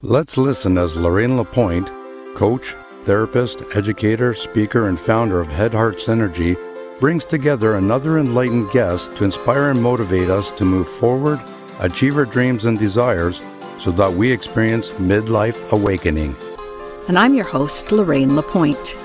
Let's listen as Lorraine Lapointe, coach, therapist, educator, speaker, and founder of Head Heart Synergy, brings together another enlightened guest to inspire and motivate us to move forward, achieve our dreams and desires, so that we experience midlife awakening. And I'm your host, Lorraine Lapointe.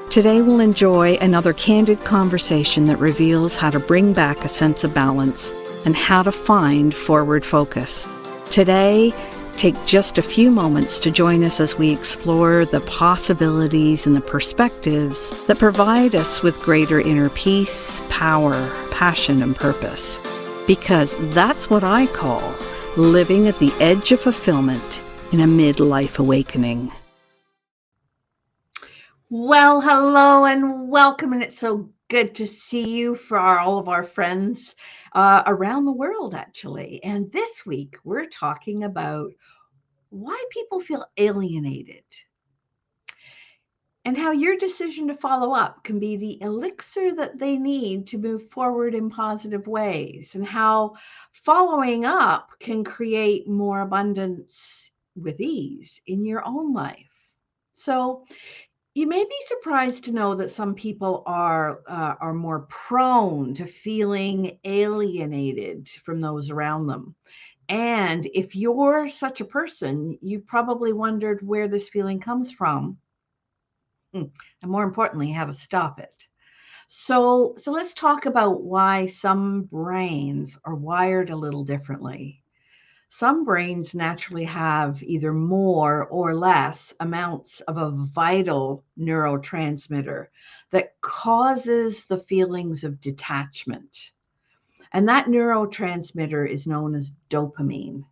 Today we'll enjoy another candid conversation that reveals how to bring back a sense of balance and how to find forward focus. Today, take just a few moments to join us as we explore the possibilities and the perspectives that provide us with greater inner peace, power, passion, and purpose. Because that's what I call living at the edge of fulfillment in a midlife awakening. Well, hello and welcome, and it's so good to see you for all of our friends around the world, actually. And this week, we're talking about why people feel alienated and how your decision to follow up can be the elixir that they need to move forward in positive ways, and how following up can create more abundance with ease in your own life. So, you may be surprised to know that some people are more prone to feeling alienated from those around them. And if you're such a person, you probably wondered where this feeling comes from, and more importantly, how to stop it. So let's talk about why some brains are wired a little differently. Some brains naturally have either more or less amounts of a vital neurotransmitter that causes the feelings of detachment. And that neurotransmitter is known as dopamine.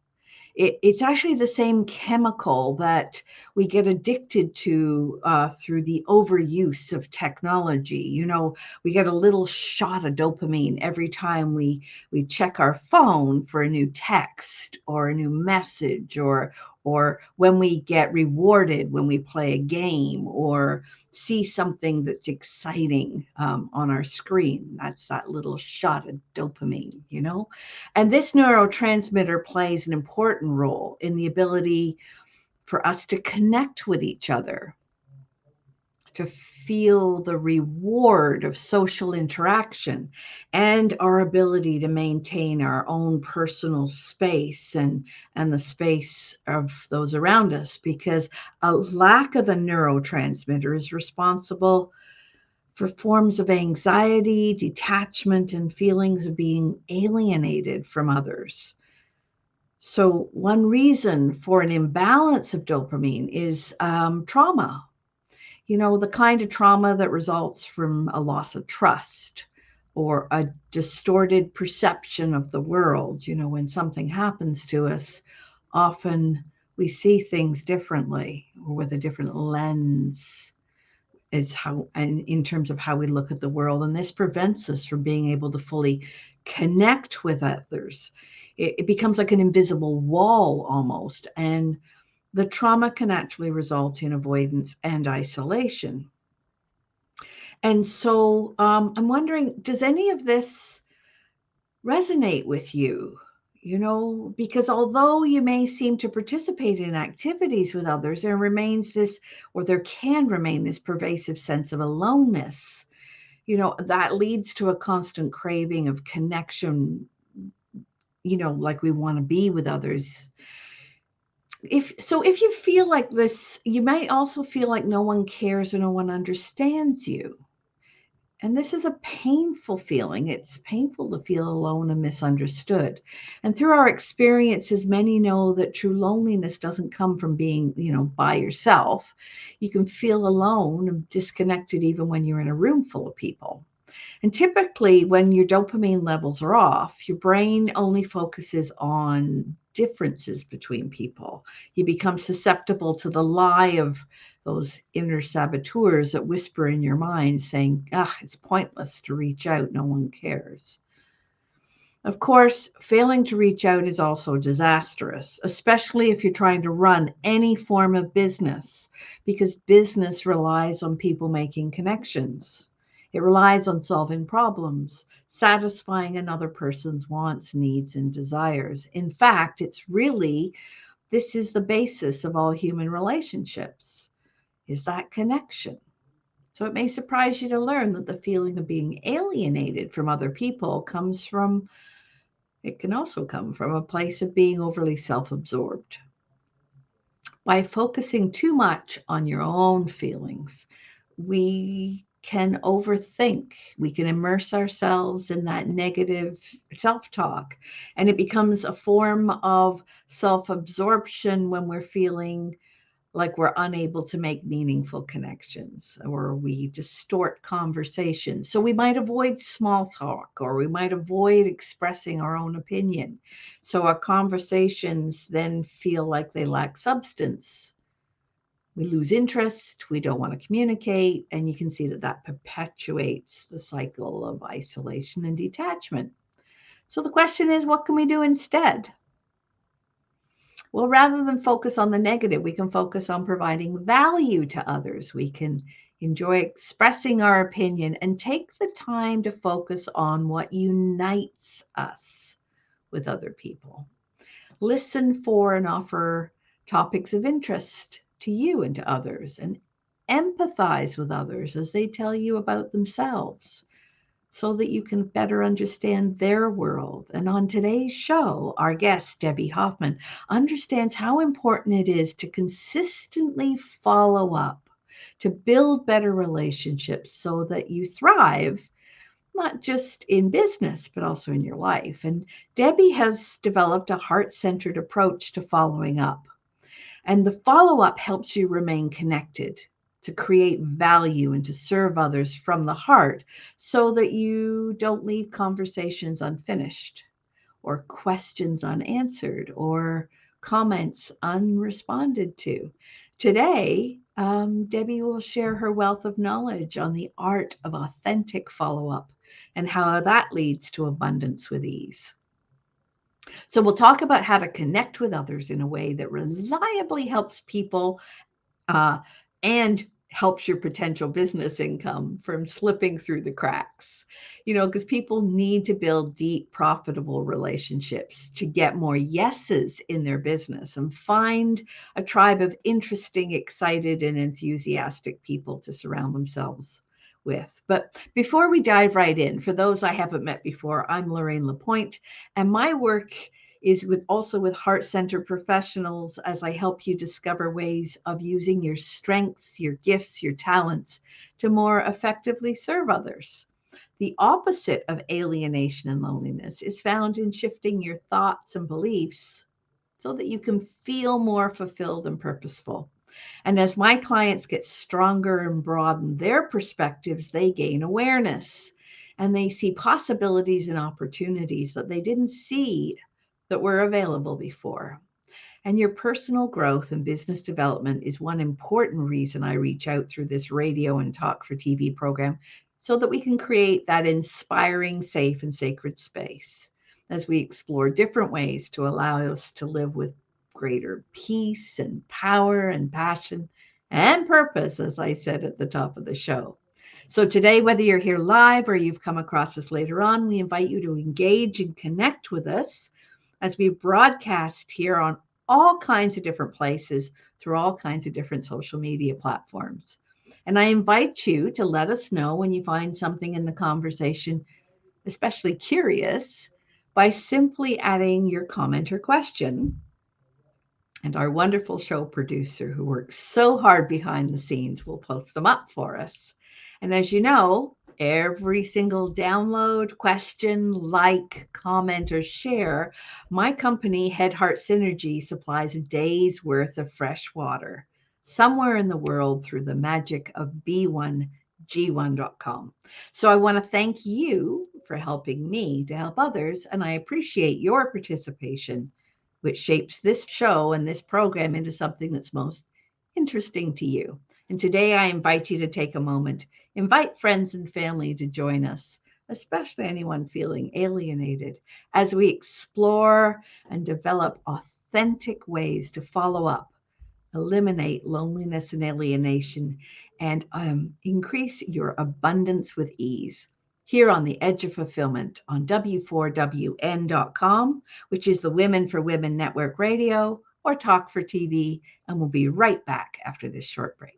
It's actually the same chemical that we get addicted to through the overuse of technology. You know, we get a little shot of dopamine every time we check our phone for a new text or a new message, or when we get rewarded when we play a game or see something that's exciting on our screen. That's that little shot of dopamine, you know? And this neurotransmitter plays an important role in the ability for us to connect with each other, to feel the reward of social interaction, and our ability to maintain our own personal space and the space of those around us, because a lack of the neurotransmitter is responsible for forms of anxiety, detachment, and feelings of being alienated from others. So one reason for an imbalance of dopamine is trauma. You know, the kind of trauma that results from a loss of trust or a distorted perception of the world. You know, when something happens to us, often we see things differently or with a different lens is how, and in terms of how we look at the world. And this prevents us from being able to fully connect with others. It becomes like an invisible wall almost. And the trauma can actually result in avoidance and isolation. And so I'm wondering, does any of this resonate with you? You know, because although you may seem to participate in activities with others, there remains this, or there can remain this pervasive sense of aloneness. You know, that leads to a constant craving of connection, you know, like we want to be with others. If you feel like this, you might also feel like no one cares or no one understands you. And this is a painful feeling. It's painful to feel alone and misunderstood. And through our experiences, many know that true loneliness doesn't come from being, you know, by yourself. You can feel alone and disconnected even when you're in a room full of people. And typically, when your dopamine levels are off, your brain only focuses on differences between people. You become susceptible to the lie of those inner saboteurs that whisper in your mind saying, it's pointless to reach out. No one cares. Of course, failing to reach out is also disastrous, especially if you're trying to run any form of business, because business relies on people making connections. It relies on solving problems, satisfying another person's wants, needs, and desires. In fact, it's really This is the basis of all human relationships, is that connection. So it may surprise you to learn that the feeling of being alienated from other people can also come from a place of being overly self-absorbed. By focusing too much on your own feelings, we can overthink. We can immerse ourselves in that negative self talk. And it becomes a form of self absorption when we're feeling like we're unable to make meaningful connections, or we distort conversations. So we might avoid small talk, or we might avoid expressing our own opinion. So our conversations then feel like they lack substance. We lose interest, we don't want to communicate, and you can see that that perpetuates the cycle of isolation and detachment. So the question is, what can we do instead? Well, rather than focus on the negative, we can focus on providing value to others. We can enjoy expressing our opinion and take the time to focus on what unites us with other people. Listen for and offer topics of interest to you and to others, and empathize with others as they tell you about themselves, so that you can better understand their world. And on today's show, our guest, Debbie Hoffman, understands how important it is to consistently follow up, to build better relationships so that you thrive, not just in business, but also in your life. And Debbie has developed a heart-centered approach to following up. And the follow-up helps you remain connected, to create value and to serve others from the heart, so that you don't leave conversations unfinished, or questions unanswered, or comments unresponded to. Today, Debbie will share her wealth of knowledge on the art of authentic follow-up and how that leads to abundance with ease. So we'll talk about how to connect with others in a way that reliably helps people, uh, and helps your potential business income from slipping through the cracks. Because people need to build deep, profitable relationships to get more yeses in their business and find a tribe of interesting, excited, and enthusiastic people to surround themselves with. But before we dive right in, for those I haven't met before, I'm Lorraine Lapointe, and my work is also with heart-centered professionals as I help you discover ways of using your strengths, your gifts, your talents to more effectively serve others. The opposite of alienation and loneliness is found in shifting your thoughts and beliefs so that you can feel more fulfilled and purposeful. And as my clients get stronger and broaden their perspectives, they gain awareness and they see possibilities and opportunities that they didn't see that were available before. And your personal growth and business development is one important reason I reach out through this radio and talk for TV program, so that we can create that inspiring, safe, and sacred space as we explore different ways to allow us to live with greater peace and power and passion and purpose, as I said at the top of the show. So today, whether you're here live or you've come across us later on, we invite you to engage and connect with us as we broadcast here on all kinds of different places through all kinds of different social media platforms. And I invite you to let us know when you find something in the conversation especially curious by simply adding your comment or question. And our wonderful show producer, who works so hard behind the scenes, will post them up for us. And as you know, every single download, question, like, comment, or share, my company, Head Heart Synergy, supplies a day's worth of fresh water somewhere in the world through the magic of B1G1.com. So I want to thank you for helping me to help others, and I appreciate your participation, which shapes this show and this program into something that's most interesting to you. And today I invite you to take a moment, invite friends and family to join us, especially anyone feeling alienated, as we explore and develop authentic ways to follow up, eliminate loneliness and alienation, and increase your abundance with ease. Here on the Edge of Fulfillment on W4WN.com, which is the Women for Women Network Radio, or Talk for TV. And we'll be right back after this short break.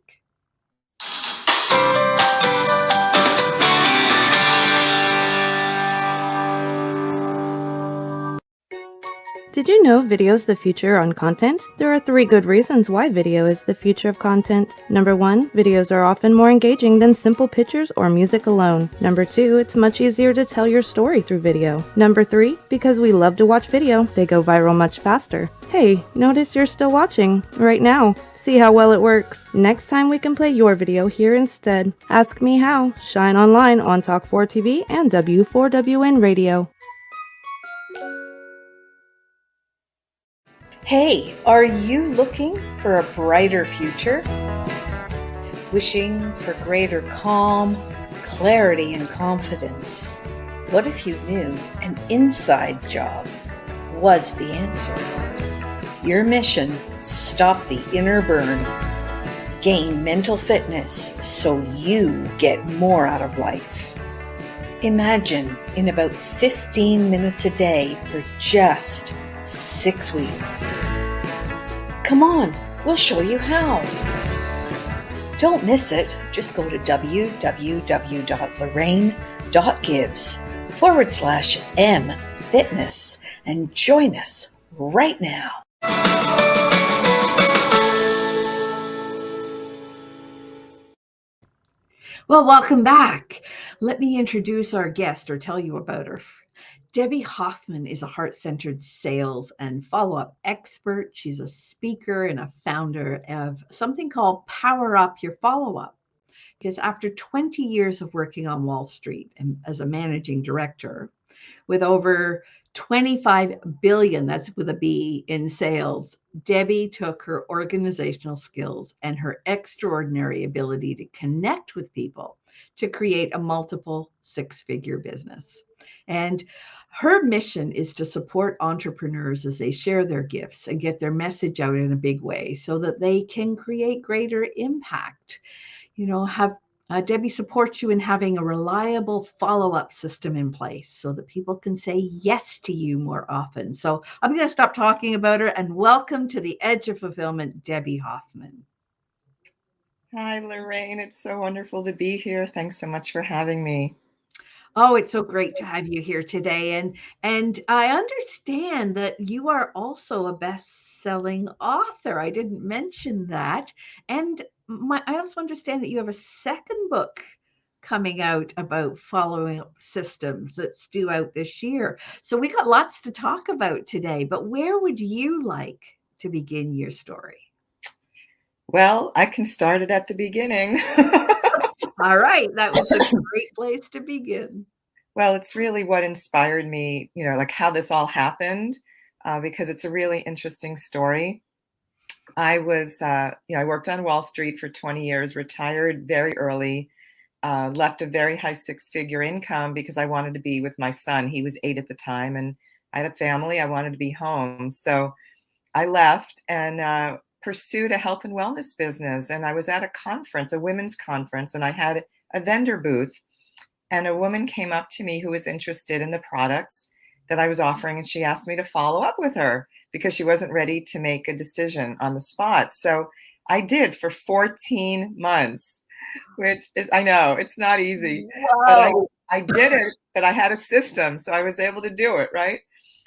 Did you know video is the future on content? There are 3 good reasons why video is the future of content. Number 1, videos are often more engaging than simple pictures or music alone. Number 2, it's much easier to tell your story through video. Number 3, because we love to watch video, they go viral much faster. Hey, notice you're still watching right now. See how well it works. Next time we can play your video here instead. Ask me how. Shine online on Talk 4 TV and W4WN Radio. Hey, are you looking for a brighter future? Wishing for greater calm, clarity, and confidence? What if you knew an inside job was the answer? Your mission: stop the inner burn, gain mental fitness so you get more out of life. Imagine in about 15 minutes a day for just 6 weeks. Come on, we'll show you how. Don't miss it. Just go to www.lorraine.gives/m-fitness and join us right now. Well, welcome back. Let me introduce our guest or tell you about her. Debbie Hoffman is a heart-centered sales and follow-up expert. She's a speaker and a founder of something called Power Up Your Follow-Up. Because after 20 years of working on Wall Street and as a managing director with over 25 billion, that's with a B, in sales, Debbie took her organizational skills and her extraordinary ability to connect with people to create a multiple 6-figure business. And her mission is to support entrepreneurs as they share their gifts and get their message out in a big way so that they can create greater impact. Have Debbie support you in having a reliable follow-up system in place so that people can say yes to you more often. So I'm going to stop talking about her and welcome to the Edge of Fulfillment, Debbie Hoffman. Hi, Lorraine. It's so wonderful to be here. Thanks so much for having me. Oh, it's so great to have you here today. And I understand that you are also a best-selling author. I didn't mention that. And I also understand that you have a second book coming out about following up systems that's due out this year. So we got lots to talk about today, but where would you like to begin your story? Well, I can start it at the beginning. All right, that was a great place to begin. Well, it's really what inspired me, like how this all happened, because it's a really interesting story. I was, I worked on Wall Street for 20 years, retired very early, left a very high 6-figure income because I wanted to be with my son. He was 8 at the time, and I had a family. I wanted to be home. So I left and pursued a health and wellness business. And I was at a conference, a women's conference, and I had a vendor booth. And a woman came up to me who was interested in the products that I was offering. And she asked me to follow up with her because she wasn't ready to make a decision on the spot. So I did for 14 months, which is, I know, it's not easy. Wow. But I did it, but I had a system. So I was able to do it, right?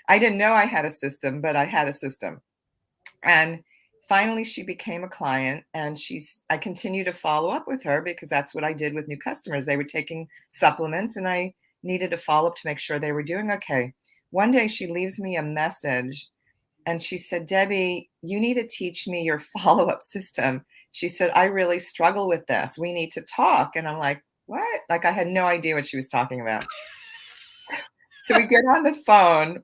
I didn't know I had a system, but I had a system. And finally, she became a client, and I continued to follow up with her because that's what I did with new customers. They were taking supplements, and I needed to follow up to make sure they were doing okay. One day, she leaves me a message, and she said, "Debbie, you need to teach me your follow-up system." She said, "I really struggle with this. We need to talk." And I'm like, "What?" Like I had no idea what she was talking about. So we get on the phone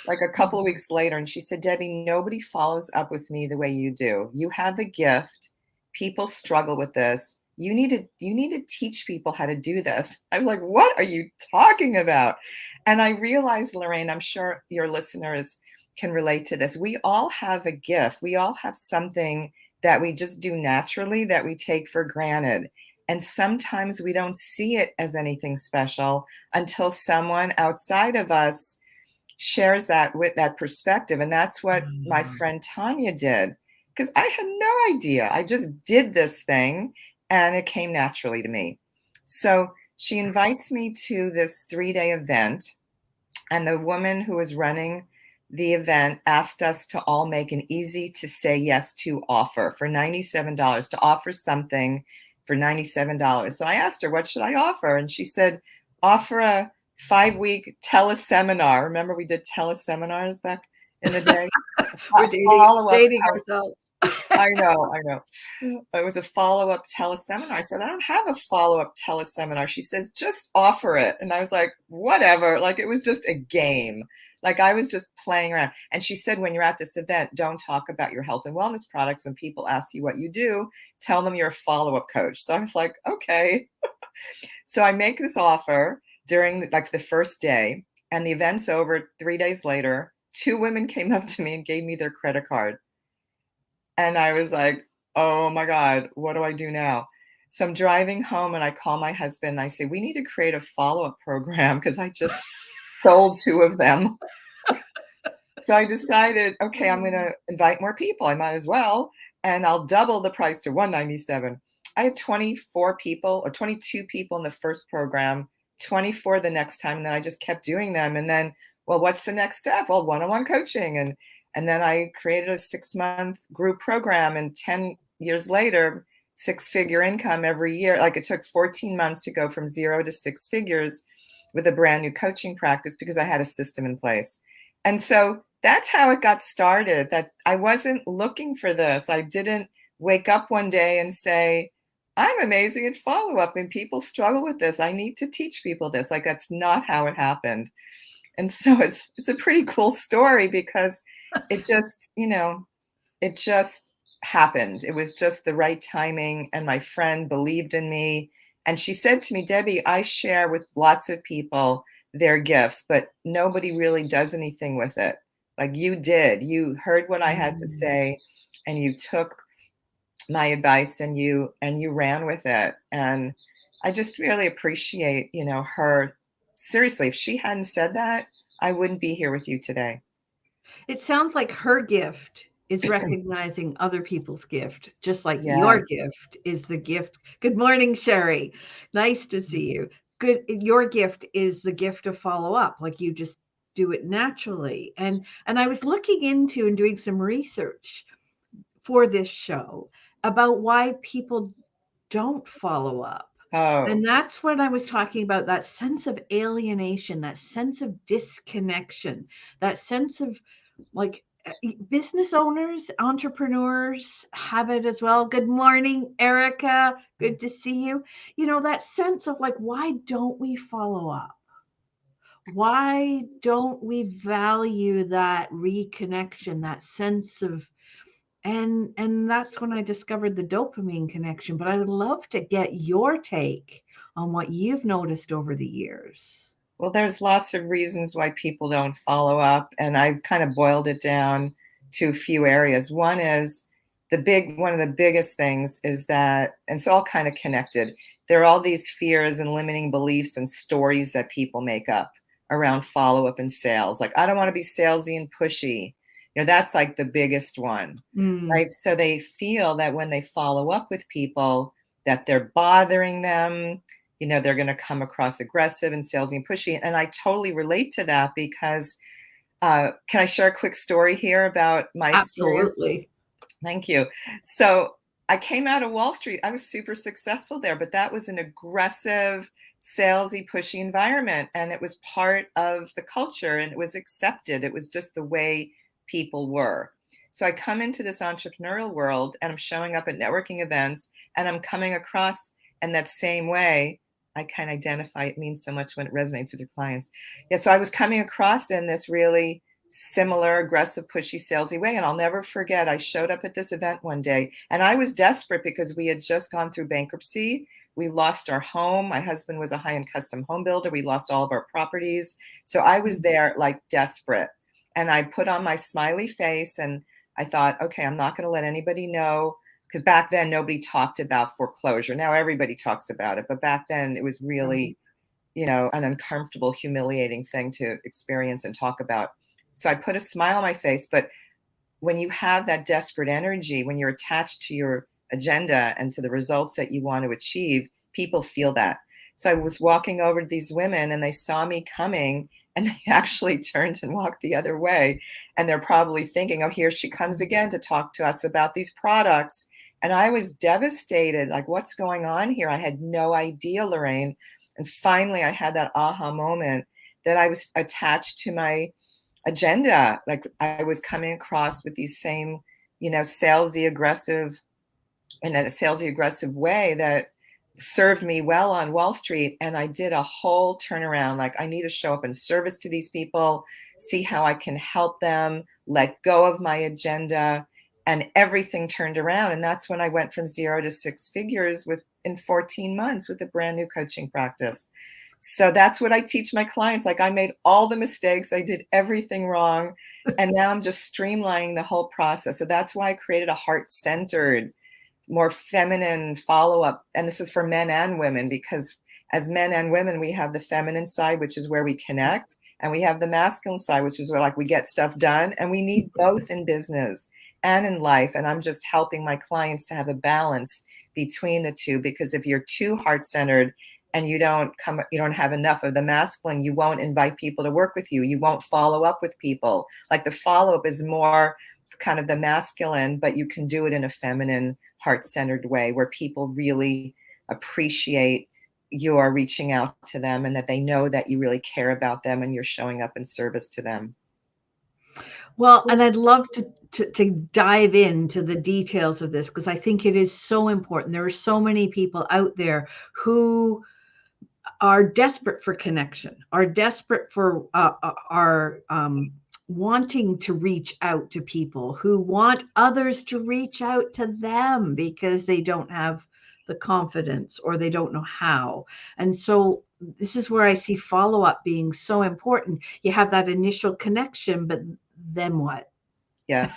like a couple of weeks later, and she said, "Debbie, nobody follows up with me the way you do. You have a gift. People struggle with this. You need to teach people how to do this." I was like, "What are you talking about?" And I realized, Lorraine, I'm sure your listeners can relate to this. We all have a gift. We all have something that we just do naturally that we take for granted. And sometimes we don't see it as anything special until someone outside of us shares that with that perspective. And that's what my friend Tanya did, because I had no idea. I just did this thing and it came naturally to me. So she invites me to this 3-day event, and the woman who was running the event asked us to all make an easy to say yes to offer for $97, to offer something for $97. So I asked her, what should I offer? And she said, offer a 5-week teleseminar. Remember we did teleseminars back in the day? We're dating ourselves. I know. It was a follow-up teleseminar. I said, I don't have a follow-up teleseminar. She says, just offer it. And I was like, whatever. Like, it was just a game. Like, I was just playing around. And she said, when you're at this event, don't talk about your health and wellness products. When people ask you what you do, tell them you're a follow-up coach. So I was like, okay. So I make this offer during like the first day, and the event's over. 3 days later, 2 women came up to me and gave me their credit card. And I was like, oh my God, what do I do now? So I'm driving home and I call my husband and I say, we need to create a follow-up program because I just sold 2 of them. So I decided, okay, I'm going to invite more people. I might as well. And I'll double the price to $197. I had 24 people or 22 people in the first program, 24 the next time. And then I just kept doing them. And then, well, what's the next step? Well, one-on-one coaching. And then I created a 6-month group program, and 10 years later, 6-figure income every year. Like, it took 14 months to go from 0 to 6 figures with a brand new coaching practice because I had a system in place. And so that's how it got started, that I wasn't looking for this. I didn't wake up one day and say, I'm amazing at follow-up and people struggle with this. I need to teach people this. Like, that's not how it happened. And so it's a pretty cool story because it just, it just happened. It was just the right timing. And my friend believed in me. And she said to me, Debbie, I share with lots of people their gifts, but nobody really does anything with it. Like you did. You heard what I had to say and you took my advice and you ran with it. And I just really appreciate, her. Seriously, if she hadn't said that, I wouldn't be here with you today. It sounds like her gift is recognizing other people's gift, just like Yes. your gift is the gift. Good morning, Sherry. Nice to see you. Good. Your gift is the gift of follow up. Like, you just do it naturally. And I was looking into and doing some research for this show about why people don't follow up. Oh. And that's when I was talking about that sense of alienation, that sense of disconnection, that sense of, like, business owners, entrepreneurs have it as well. Good morning, Erica. Good to see you. That sense of, like, why don't we follow up? Why don't we value that reconnection, that sense of, and that's when I discovered the dopamine connection. But I would love to get your take on what you've noticed over the years. Well, there's lots of reasons why people don't follow up, and I've kind of boiled it down to a few areas. One is one of the biggest things is that, and it's all kind of connected. There are all these fears and limiting beliefs and stories that people make up around follow-up and sales. Like, I don't want to be salesy and pushy. That's like the biggest one, right? So they feel that when they follow up with people, that they're bothering them, they're going to come across aggressive and salesy and pushy. And I totally relate to that because, can I share a quick story here about my experience? Absolutely. Thank you. So I came out of Wall Street. I was super successful there, but that was an aggressive, salesy, pushy environment. And it was part of the culture and it was accepted. It was just the way people were. So I come into this entrepreneurial world and I'm showing up at networking events and I'm coming across in that same way. I can identify, it means so much when it resonates with your clients. Yeah, so I was coming across in this really similar, aggressive, pushy, salesy way. And I'll never forget, I showed up at this event one day and I was desperate because we had just gone through bankruptcy. We lost our home. My husband was a high-end custom home builder. We lost all of our properties. So I was there like desperate. And I put on my smiley face and I thought, okay, I'm not going to let anybody know. Because back then, nobody talked about foreclosure. Now everybody talks about it. But back then, it was really an uncomfortable, humiliating thing to experience and talk about. So I put a smile on my face. But when you have that desperate energy, when you're attached to your agenda and to the results that you want to achieve, people feel that. So I was walking over to these women and they saw me coming and they actually turned and walked the other way. And they're probably thinking, oh, here she comes again to talk to us about these products. And I was devastated, like, what's going on here? I had no idea, Lorraine. And finally, I had that aha moment that I was attached to my agenda. Like, I was coming across with these same, salesy aggressive, in a salesy aggressive way that served me well on Wall Street. And I did a whole turnaround. Like, I need to show up in service to these people, see how I can help them, let go of my agenda, and everything turned around. And that's when I went from 0 to 6 figures in 14 months with a brand new coaching practice. So that's what I teach my clients. Like, I made all the mistakes. I did everything wrong. And now I'm just streamlining the whole process. So that's why I created a heart-centered, more feminine follow-up. And this is for men and women, because as men and women, we have the feminine side, which is where we connect. And we have the masculine side, which is where, like, we get stuff done. And we need both in business and in life. And I'm just helping my clients to have a balance between the two, because if you're too heart-centered and you don't have enough of the masculine, you won't invite people to work with you. You won't follow up with people. Like, the follow-up is more kind of the masculine, but you can do it in a feminine, heart-centered way where people really appreciate your reaching out to them and that they know that you really care about them and you're showing up in service to them. Well, and I'd love to dive into the details of this, because I think it is so important. There are so many people out there who are desperate for connection, are desperate for wanting to reach out to people, who want others to reach out to them because they don't have the confidence or they don't know how. And so this is where I see follow-up being so important. You have that initial connection, but then what? Yeah.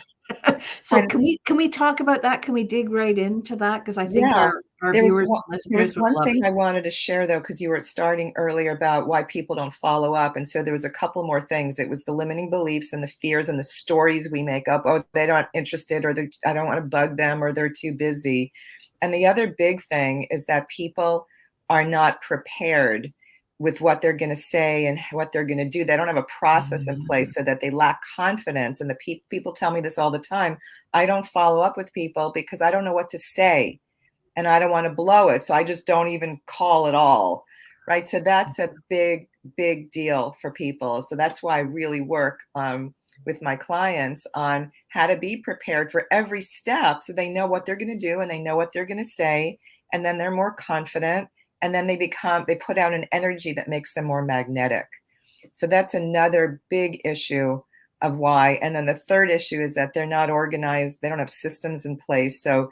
So can we talk about that? Can we dig right into that? Because I think our there viewers was and listeners would one love thing it. I wanted to share, though, because you were starting earlier about why people don't follow up. And so there was a couple more things. It was the limiting beliefs and the fears and the stories we make up. Oh, they're not interested, or I don't want to bug them, or they're too busy. And the other big thing is that people are not prepared with what they're going to say and what they're going to do. They don't have a process in place, so that they lack confidence. And the people tell me this all the time. I don't follow up with people because I don't know what to say and I don't want to blow it. So I just don't even call at all. Right. So that's a big, big deal for people. So that's why I really work with my clients on how to be prepared for every step, so they know what they're going to do and they know what they're going to say. And then they're more confident. And then they put out an energy that makes them more magnetic. So that's another big issue of why. And then the third issue is that they're not organized. They don't have systems in place. So,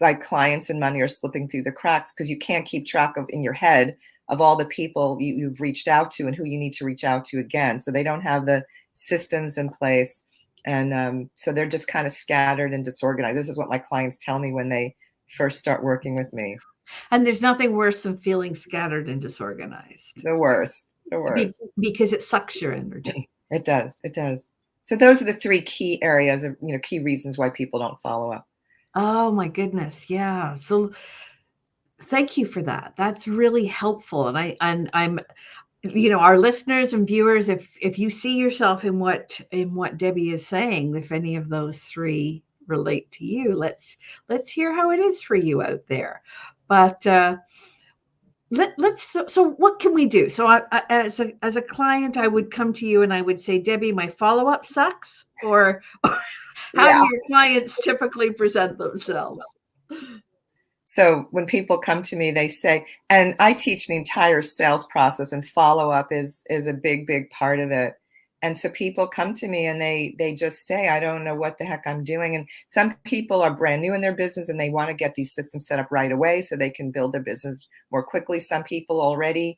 like, clients and money are slipping through the cracks because you can't keep track of, in your head, of all the people you've reached out to and who you need to reach out to again. So they don't have the systems in place. And so they're just kind of scattered and disorganized. This is what my clients tell me when they first start working with me. And there's nothing worse than feeling scattered and disorganized. The worst. Because it sucks your energy. It does. So those are the three key areas of, key reasons why people don't follow up. Oh my goodness. Yeah. So thank you for that. That's really helpful. And I'm our listeners and viewers, if you see yourself in what Debbie is saying, if any of those three relate to you, let's hear how it is for you out there. But so what can we do? So as a client, I would come to you and I would say, Debbie, my follow-up sucks, or how do your clients typically present themselves? So when people come to me, they say, and I teach the entire sales process, and follow-up is a big, big part of it. And so people come to me and they just say, I don't know what the heck I'm doing. And some people are brand new in their business and they want to get these systems set up right away so they can build their business more quickly. Some people already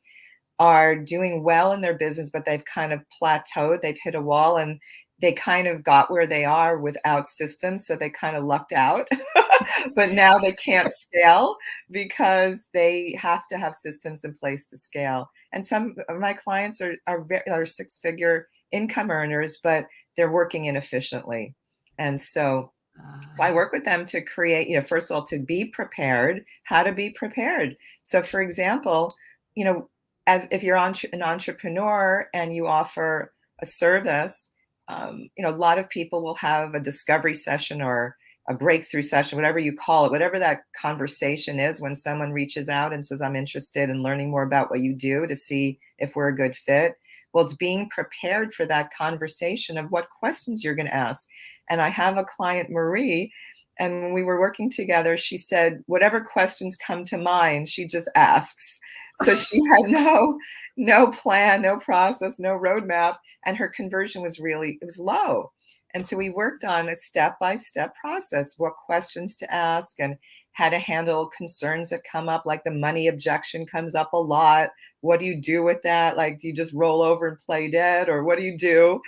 are doing well in their business, but they've kind of plateaued. They've hit a wall and they kind of got where they are without systems. So they kind of lucked out. But now they can't scale because they have to have systems in place to scale. And some of my clients are six-figure income earners, but they're working inefficiently. And so I work with them to create, first of all, to be prepared, how to be prepared. So for example, as if you're an entrepreneur and you offer a service, a lot of people will have a discovery session or a breakthrough session, whatever you call it, whatever that conversation is when someone reaches out and says, I'm interested in learning more about what you do to see if we're a good fit. Well, it's being prepared for that conversation of what questions you're going to ask. And I have a client, Marie, and when we were working together, she said, whatever questions come to mind, she just asks. So she had no plan, no process, no roadmap, and her conversion was low. And so we worked on a step-by-step process, what questions to ask and how to handle concerns that come up, like the money objection comes up a lot. What do you do with that? Like, do you just roll over and play dead, or what do you do?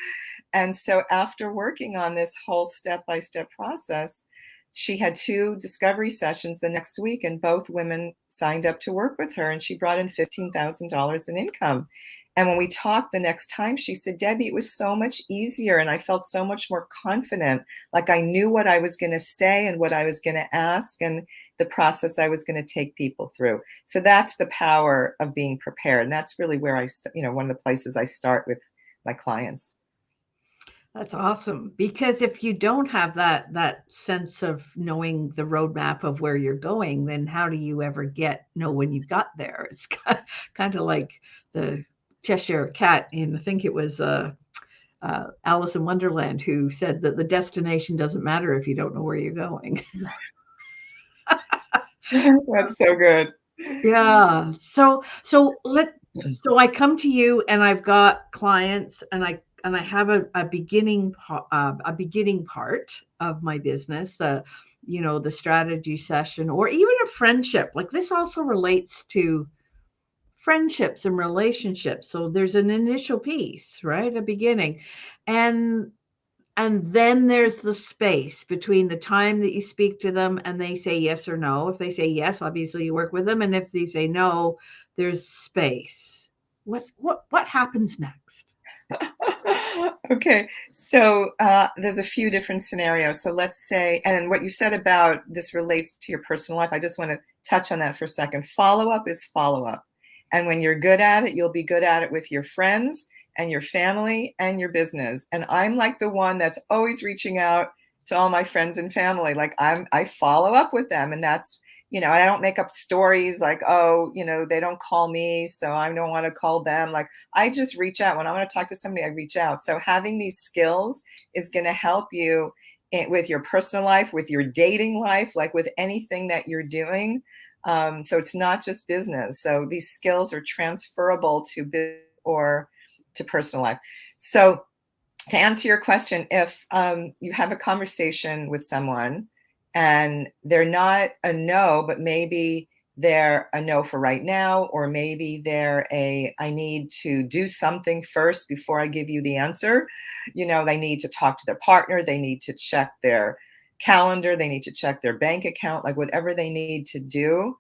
And so after working on this whole step-by-step process, she had 2 discovery sessions the next week, and both women signed up to work with her, and she brought in $15,000 in income. And when we talked the next time, she said, Debbie, it was so much easier, and I felt so much more confident. Like I knew what I was going to say and what I was going to ask and the process I was going to take people through. So that's the power of being prepared. And that's really where one of the places I start with my clients. That's awesome. Because if you don't have that sense of knowing the roadmap of where you're going, then how do you ever know when you've got there? It's kind of like the Cheshire Cat in, I think it was Alice in Wonderland, who said that the destination doesn't matter if you don't know where you're going. That's so good. Yeah. So I come to you and I've got clients and I have a beginning part of my business, the strategy session, or even a friendship. Like this also relates to friendships and relationships. So there's an initial piece, right? A beginning. And then there's the space between the time that you speak to them and they say yes or no. If they say yes, obviously you work with them. And if they say no, there's space. What happens next? Okay, so there's a few different scenarios. So let's say, and what you said about this relates to your personal life, I just want to touch on that for a second. Follow-up is follow-up. And when you're good at it, you'll be good at it with your friends and your family and your business. And I'm like the one that's always reaching out to all my friends and family. Like I follow up with them, and that's, I don't make up stories like, oh, they don't call me, so I don't want to call them. Like I just reach out. When I want to talk to somebody, I reach out. So having these skills is going to help you with your personal life, with your dating life, like with anything that you're doing. So it's not just business. So these skills are transferable to business or to personal life. So to answer your question, if you have a conversation with someone and they're not a no, but maybe they're a no for right now, or maybe they're I need to do something first before I give you the answer. They need to talk to their partner. They need to check their calendar. They need to check their bank account, like whatever they need to do.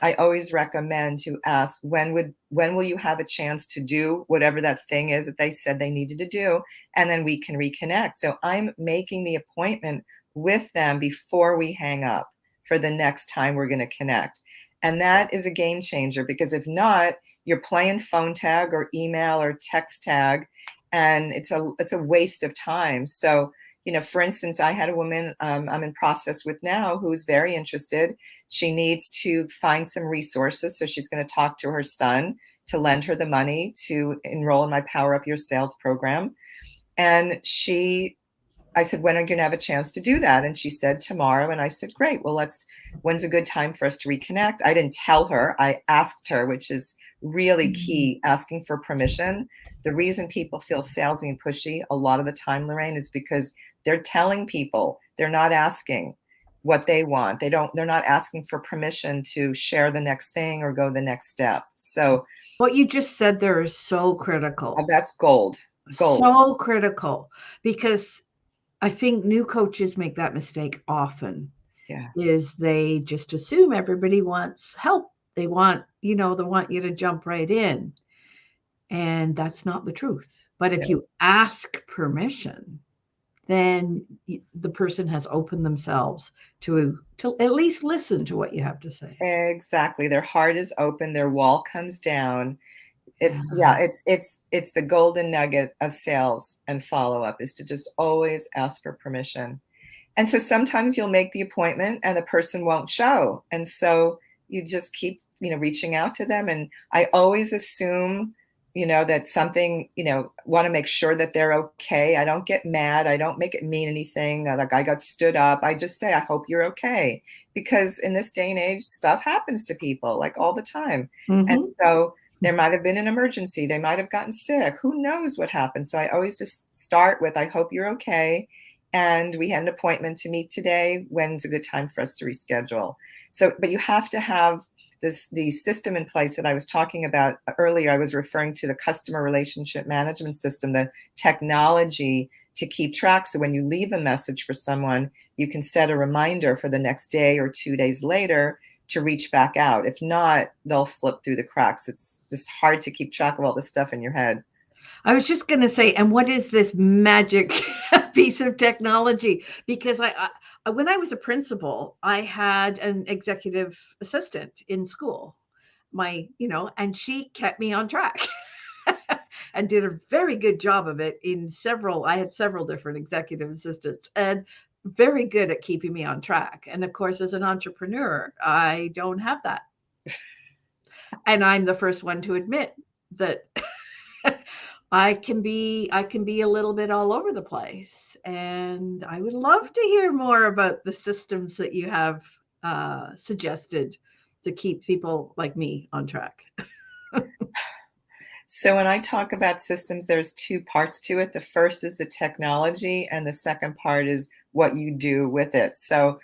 I always recommend to ask, when will you have a chance to do whatever that thing is that they said they needed to do? And then we can reconnect. So I'm making the appointment with them before we hang up for the next time we're going to connect. And that is a game changer, because if not, you're playing phone tag or email or text tag, and it's a waste of time. So, for instance, I had a woman I'm in process with now who's very interested. She needs to find some resources. So she's going to talk to her son to lend her the money to enroll in my Power Up Your Sales program. And I said, when are you going to have a chance to do that? And she said, tomorrow. And I said, great. Well, when's a good time for us to reconnect? I didn't tell her. I asked her, which is really key, asking for permission. The reason people feel salesy and pushy a lot of the time, Lorraine, is because they're telling people, they're not asking what they want. They're not asking for permission to share the next thing or go the next step. So what you just said there is so critical. That's gold. So critical, because I think new coaches make that mistake often. Yeah. is they just assume everybody wants help. They want, they want you to jump right in. And that's not the truth. But if Yeah. you ask permission, then the person has opened themselves to at least listen to what you have to say. Exactly. Their heart is open, their wall comes down. It's Yeah. it's the golden nugget of sales and follow-up is to just always ask for permission. And so sometimes you'll make the appointment and the person won't show. And so you just keep, reaching out to them. And I always assume, that something, want to make sure that they're okay. I don't get mad. I don't make it mean anything. Like I got stood up. I just say, I hope you're okay. Because in this day and age, stuff happens to people like all the time. And Mm-hmm. so there might have been an emergency. They might have gotten sick. Who knows what happened? So I always just start with, I hope you're okay. And we had an appointment to meet today. When's a good time for us to reschedule? So, but you have to have the system in place that I was talking about earlier. I was referring to the customer relationship management system, the technology to keep track. So when you leave a message for someone, you can set a reminder for the next day or 2 days later to reach back out. If not, they'll slip through the cracks. It's just hard to keep track of all this stuff in your head. I was just going to say, and what is this magic piece of technology? Because I when I was a principal, I had an executive assistant in school, and she kept me on track and did a very good job of it I had several different executive assistants and very good at keeping me on track. And of course, as an entrepreneur, I don't have that. And I'm the first one to admit that I can be a little bit all over the place, and I would love to hear more about the systems that you have suggested to keep people like me on track. So when I talk about systems, there's two parts to it. The first is the technology, and the second part is what you do with it. So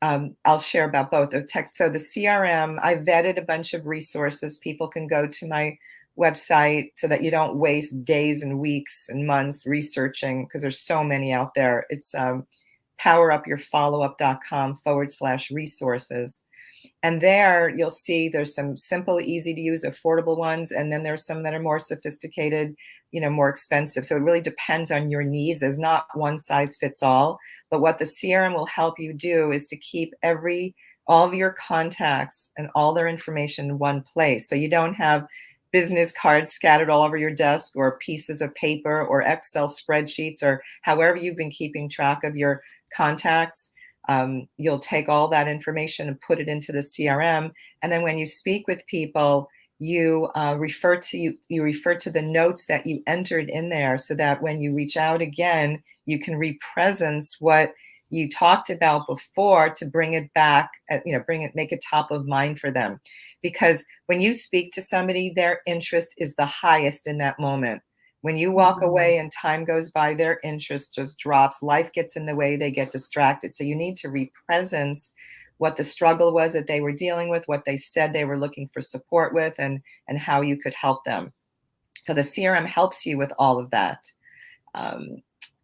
I'll share about both. So the CRM, I vetted a bunch of resources. People can go to my website so that you don't waste days and weeks and months researching because there's so many out there. It's powerupyourfollowup.com/resources. And there you'll see there's some simple, easy to use, affordable ones. And then there's some that are more sophisticated, more expensive. So it really depends on your needs. There's not one size fits all. But what the CRM will help you do is to keep all of your contacts and all their information in one place. So you don't have business cards scattered all over your desk or pieces of paper or Excel spreadsheets or however you've been keeping track of your contacts. You'll take all that information and put it into the CRM. And then when you speak with people, you refer to the notes that you entered in there so that when you reach out again, you can represence what you talked about before to bring it back, make it top of mind for them. Because when you speak to somebody, their interest is the highest in that moment. When you walk away and time goes by, their interest just drops. Life gets in the way, they get distracted. So you need to represence what the struggle was that they were dealing with, what they said they were looking for support with, and how you could help them. So the CRM helps you with all of that.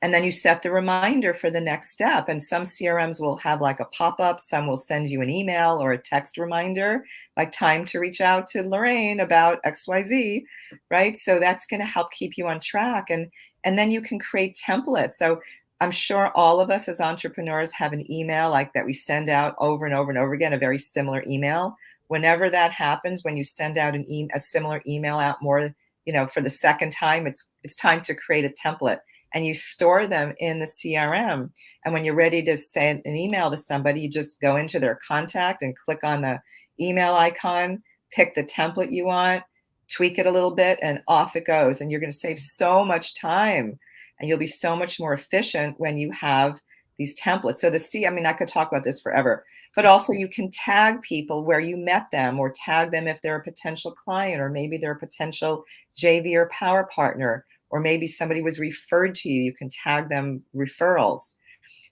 And then you set the reminder for the next step. And some CRMs will have like a pop-up. Some will send you an email or a text reminder, like time to reach out to Lorraine about XYZ, right? So that's going to help keep you on track. And then you can create templates. So I'm sure all of us as entrepreneurs have an email like that we send out over and over and over again, a very similar email. Whenever that happens, when you send out a similar email out more, for the second time, it's time to create a template. And you store them in the CRM. And when you're ready to send an email to somebody, you just go into their contact and click on the email icon, pick the template you want, tweak it a little bit, and off it goes. And you're going to save so much time, and you'll be so much more efficient when you have these templates. So I could talk about this forever, but also you can tag people where you met them, or tag them if they're a potential client, or maybe they're a potential JV or power partner, or maybe somebody was referred to you. You can tag them referrals.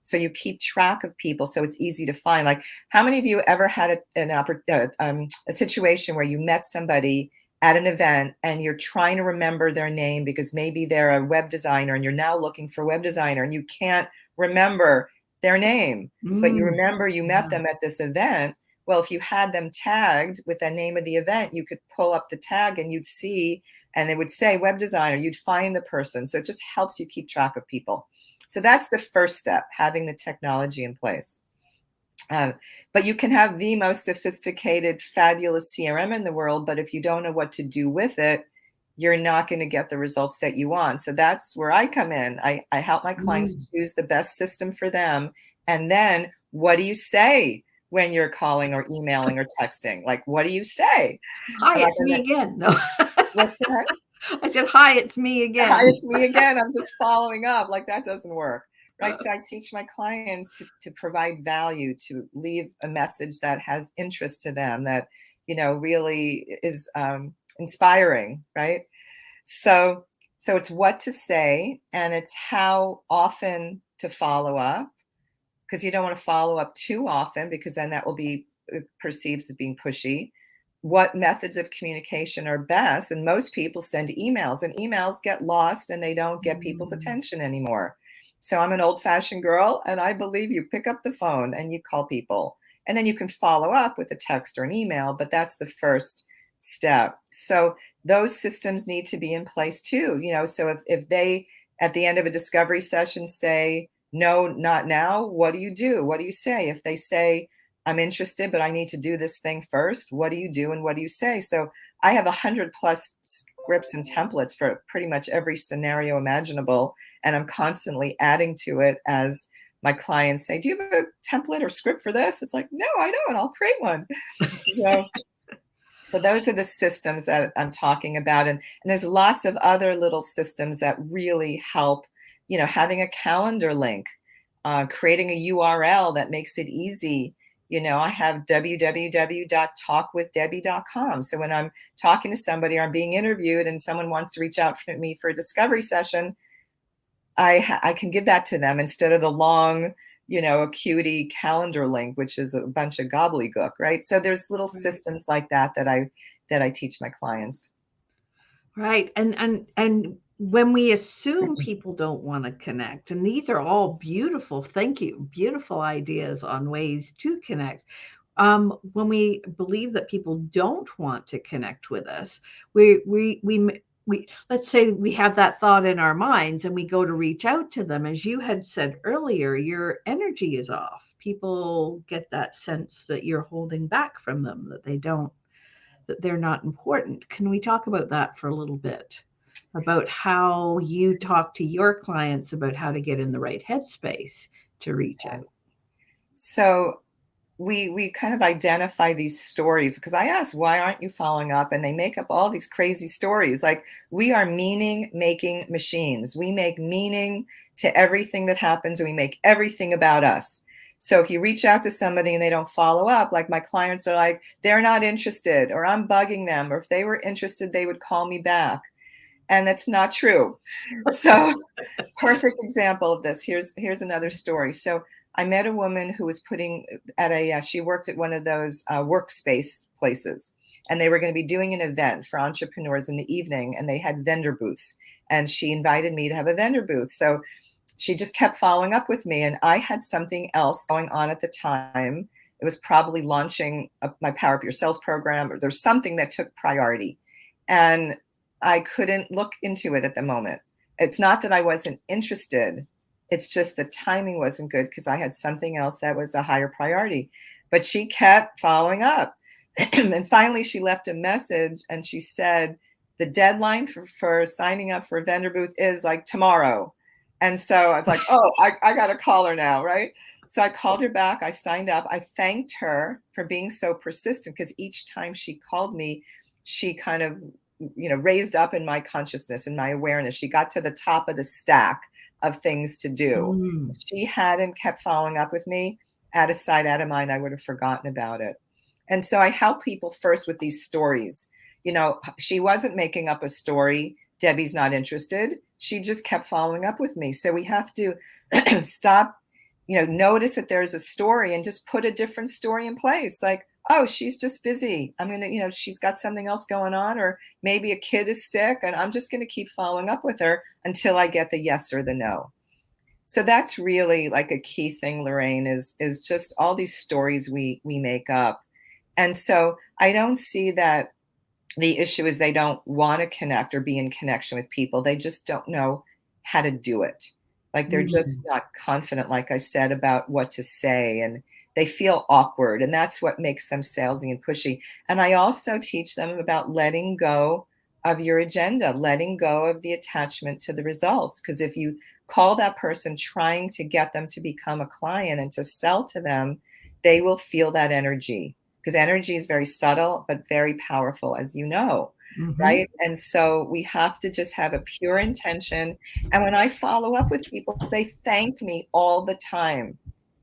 So you keep track of people so it's easy to find. Like, how many of you ever had a situation where you met somebody at an event and you're trying to remember their name because maybe they're a web designer and you're now looking for a web designer and you can't remember their name, but you remember you met Yeah. them at this event. Well, if you had them tagged with the name of the event, you could pull up the tag and you'd see, and it would say web designer, you'd find the person. So it just helps you keep track of people. So that's the first step, having the technology in place. But you can have the most sophisticated, fabulous CRM in the world, but if you don't know what to do with it, you're not going to get the results that you want. So that's where I come in. I help my clients choose the best system for them. And then what do you say when you're calling or emailing or texting? Like, what do you say? Hi, it's me again. No. What's that? I said, hi, it's me again. Hi, it's me again. I'm just following up. Like, that doesn't work. Right. So I teach my clients to provide value, to leave a message that has interest to them, that, really is inspiring. Right. So it's what to say, and it's how often to follow up, because you don't want to follow up too often, because then that will be perceived as being pushy. What methods of communication are best? And most people send emails, and emails get lost and they don't get people's attention anymore. So I'm an old-fashioned girl, and I believe you pick up the phone and you call people, and then you can follow up with a text or an email, but that's the first step. So those systems need to be in place too. So if they, at the end of a discovery session, say, no, not now, what do you do? What do you say? If they say, I'm interested, but I need to do this thing first, what do you do and what do you say? So I have 100+ scripts and templates for pretty much every scenario imaginable, and I'm constantly adding to it as my clients say, do you have a template or script for this? It's like, no, I don't. I'll create one. So those are the systems that I'm talking about. And there's lots of other little systems that really help, having a calendar link, creating a URL that makes it easy. I have www.talkwithdebbie.com. So when I'm talking to somebody or I'm being interviewed and someone wants to reach out to me for a discovery session, I can give that to them instead of the long, Acuity calendar link, which is a bunch of gobbledygook, right? So there's little systems like that I teach my clients. Right. And when we assume people don't want to connect, and these are all beautiful, thank you, beautiful ideas on ways to connect. When we believe that people don't want to connect with us, we let's say we have that thought in our minds and we go to reach out to them. As you had said earlier, your energy is off. People get that sense that you're holding back from them, that they're not important. Can we talk about that for a little bit? About how you talk to your clients about how to get in the right headspace to reach out. So we kind of identify these stories, because I ask, why aren't you following up? And they make up all these crazy stories. Like, we are meaning making machines. We make meaning to everything that happens, and we make everything about us. So if you reach out to somebody and they don't follow up, like my clients are like, they're not interested, or I'm bugging them, or if they were interested, they would call me back. And that's not true. So perfect example of this. Here's another story. So I met a woman who was putting at she worked at one of those workspace places, and they were going to be doing an event for entrepreneurs in the evening, and they had vendor booths, and she invited me to have a vendor booth. So she just kept following up with me, and I had something else going on at the time. It was probably launching my Power Up Your Sales program, or there's something that took priority, and I couldn't look into it at the moment. It's not that I wasn't interested. It's just the timing wasn't good because I had something else that was a higher priority. But she kept following up. And finally, she left a message and she said, the deadline for signing up for a vendor booth is like tomorrow. And so I was like, oh, I got to call her now, right? So I called her back. I signed up. I thanked her for being so persistent, because each time she called me, she kind of, raised up in my consciousness and my awareness. She got to the top of the stack of things to do. If she hadn't kept following up with me, out of sight, out of mind, I would have forgotten about it. And so I help people first with these stories. She wasn't making up a story. Debbie's not interested. She just kept following up with me. So we have to stop, notice that there's a story and just put a different story in place. Like, oh, she's just busy. I'm going to, she's got something else going on, or maybe a kid is sick, and I'm just going to keep following up with her until I get the yes or the no. So that's really like a key thing, Lorraine, is just all these stories we make up. And so I don't see that the issue is they don't want to connect or be in connection with people. They just don't know how to do it. Like they're just Mm. not confident, like I said, about what to say, and they feel awkward. And that's what makes them salesy and pushy. And I also teach them about letting go of your agenda, letting go of the attachment to the results. Because if you call that person trying to get them to become a client and to sell to them, they will feel that energy, because energy is very subtle but very powerful, as you know, Mhm. right? And so we have to just have a pure intention. And when I follow up with people, they thank me all the time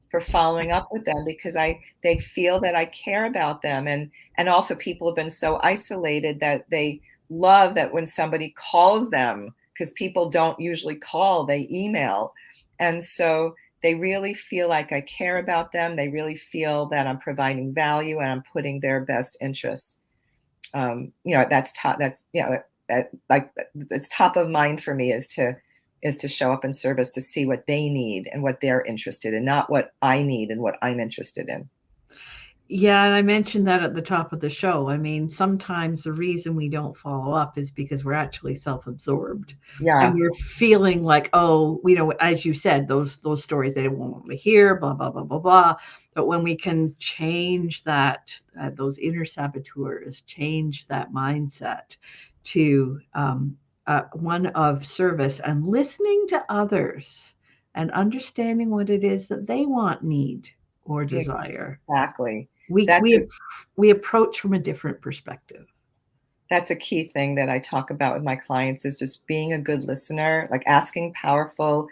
for following up with them, because they feel that I care about them. And also people have been so isolated that they love that when somebody calls them, because people don't usually call, they email. And so they really feel like I care about them. They really feel that I'm providing value and I'm putting their best interests. That's top. That's like it's top of mind for me, is to show up in service, to see what they need and what they're interested in, not what I need and what I'm interested in. Yeah, and I mentioned that at the top of the show. I mean, sometimes the reason we don't follow up is because we're actually self-absorbed and Yeah, we're feeling like, oh, as you said, those stories they don't want to hear, blah, blah, blah, blah, blah. But when we can change that, those inner saboteurs, change that mindset to one of service and listening to others and understanding what it is that they want, need, or desire, exactly. we That's a we we approach from a different perspective. that's a key thing that I talk about with my clients, is just being a good listener, like asking powerful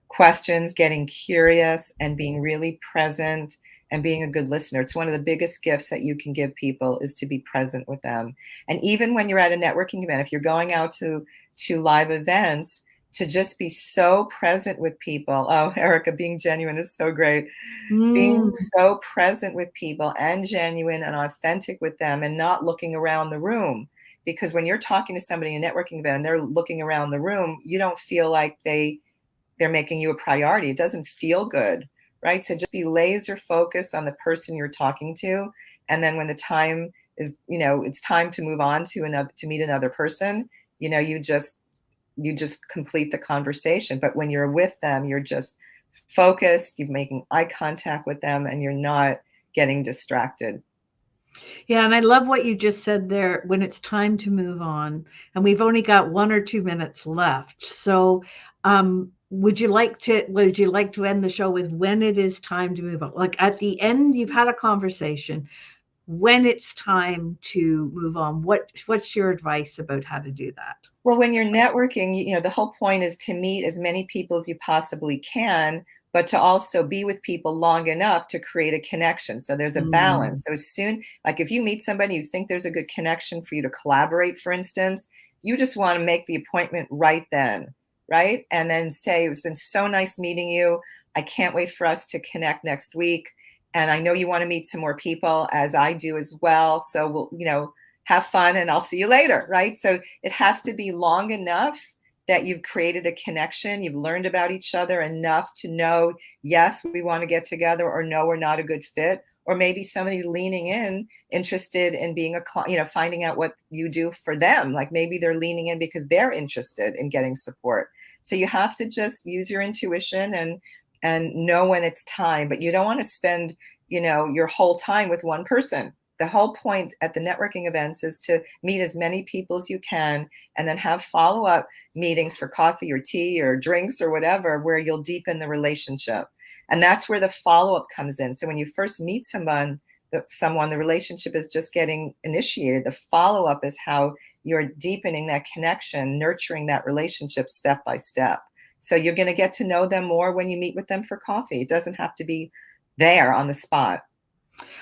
questions, getting curious, and being really present and being a good listener. It's one of the biggest gifts that you can give people, is to be present with them. And even when you're at a networking event, if you're going out to live events, to just be so present with people. Oh, Erica, being genuine is so great. Being Mm, so present with people and genuine and authentic with them, and not looking around the room. Because when you're talking to somebody in a networking event and they're looking around the room, you don't feel like they're making you a priority. It doesn't feel good, right? So just be laser focused on the person you're talking to. And then when the time is, it's time to move on to meet another person, you just complete the conversation. But when you're with them, you're just focused, you're making eye contact with them, and you're not getting distracted. yeah, and I love what you just said there, when it's time to move on, and we've only got 1 or 2 minutes left. So, would you like to end the show with when it is time to move on? Like, at the end, you've had a conversation, when it's time to move on, what's your advice about how to do that? Well, when you're networking, the whole point is to meet as many people as you possibly can, but to also be with people long enough to create a connection. So there's a Mm, balance. So as soon, like if you meet somebody, you think there's a good connection for you to collaborate, for instance, you just want to make the appointment right then, right? And then say, it's been so nice meeting you. I can't wait for us to connect next week. And I know you want to meet some more people, as I do as well. So we'll, have fun, and I'll see you later, right? So it has to be long enough that you've created a connection, you've learned about each other enough to know, yes, we want to get together, or no, we're not a good fit. Or maybe somebody's leaning in, interested in being a client, finding out what you do for them. Like maybe they're leaning in because they're interested in getting support. So you have to just use your intuition and know when it's time. But you don't want to spend, your whole time with one person. The whole point at the networking events is to meet as many people as you can, and then have follow-up meetings for coffee or tea or drinks or whatever, where you'll deepen the relationship. And that's where the follow-up comes in. So when you first meet the relationship is just getting initiated. The follow-up is how you're deepening that connection, nurturing that relationship step by step. So you're going to get to know them more when you meet with them for coffee. It doesn't have to be there on the spot.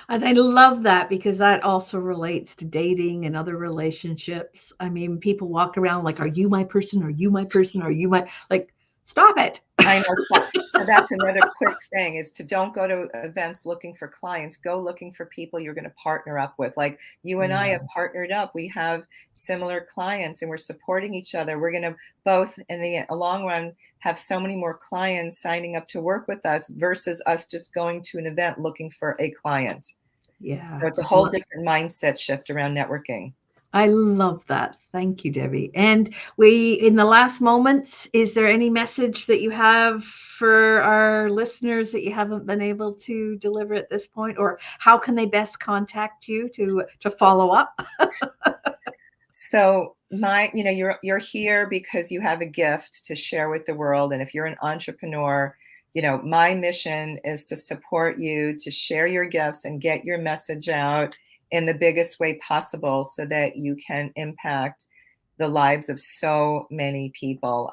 and I love that, because that also relates to dating and other relationships. I mean, people walk around like, "Are you my person? Are you my person? Are you my," like, stop it. I know. So that's another quick thing, is to don't go to events looking for clients. Go looking for people you're going to partner up with. Like you and I have partnered up. We have similar clients and we're supporting each other. We're going to both in the long run have so many more clients signing up to work with us versus us just going to an event looking for a client. Yeah. So it's a whole different mindset shift around networking. I love that. Thank you, Debbie. And in the last moments, is there any message that you have for our listeners that you haven't been able to deliver at this point, or how can they best contact you to follow up? So you're here because you have a gift to share with the world. And if you're an entrepreneur, my mission is to support you, to share your gifts and get your message out in the biggest way possible so that you can impact the lives of so many people.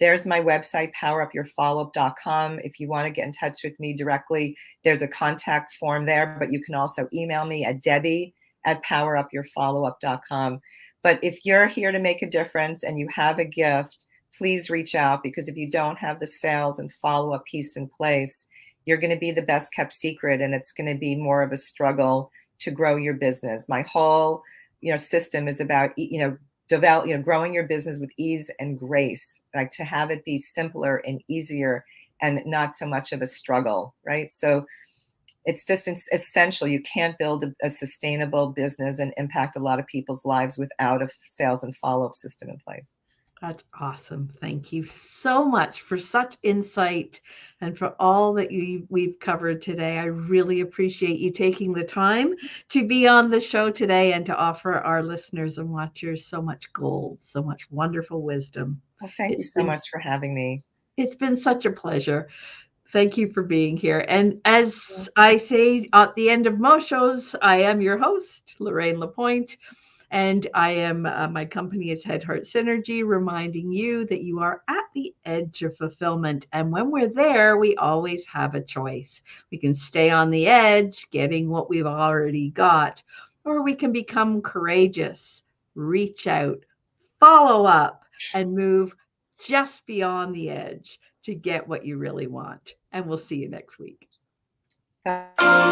There's my website, powerupyourfollowup.com. If you want to get in touch with me directly, there's a contact form there, but you can also email me at debbie@powerupyourfollowup.com. But if you're here to make a difference and you have a gift, please reach out, because if you don't have the sales and follow-up piece in place, you're going to be the best kept secret, and it's going to be more of a struggle to grow your business. My whole, system is about, growing your business with ease and grace, like to have it be simpler and easier and not so much of a struggle, right? So it's just essential. You can't build a sustainable business and impact a lot of people's lives without a sales and follow-up system in place. That's awesome. Thank you so much for such insight and for all that we've covered today. I really appreciate you taking the time to be on the show today and to offer our listeners and watchers so much gold, so much wonderful wisdom. Well, thank you so much for having me. It's been such a pleasure. Thank you for being here. And as I say at the end of most shows, I am your host, Lorraine Lapointe. And I am, my company is Head Heart Synergy, reminding you that you are at the edge of fulfillment. And when we're there, we always have a choice. We can stay on the edge, getting what we've already got, or we can become courageous, reach out, follow up, and move just beyond the edge to get what you really want. And we'll see you next week. Bye.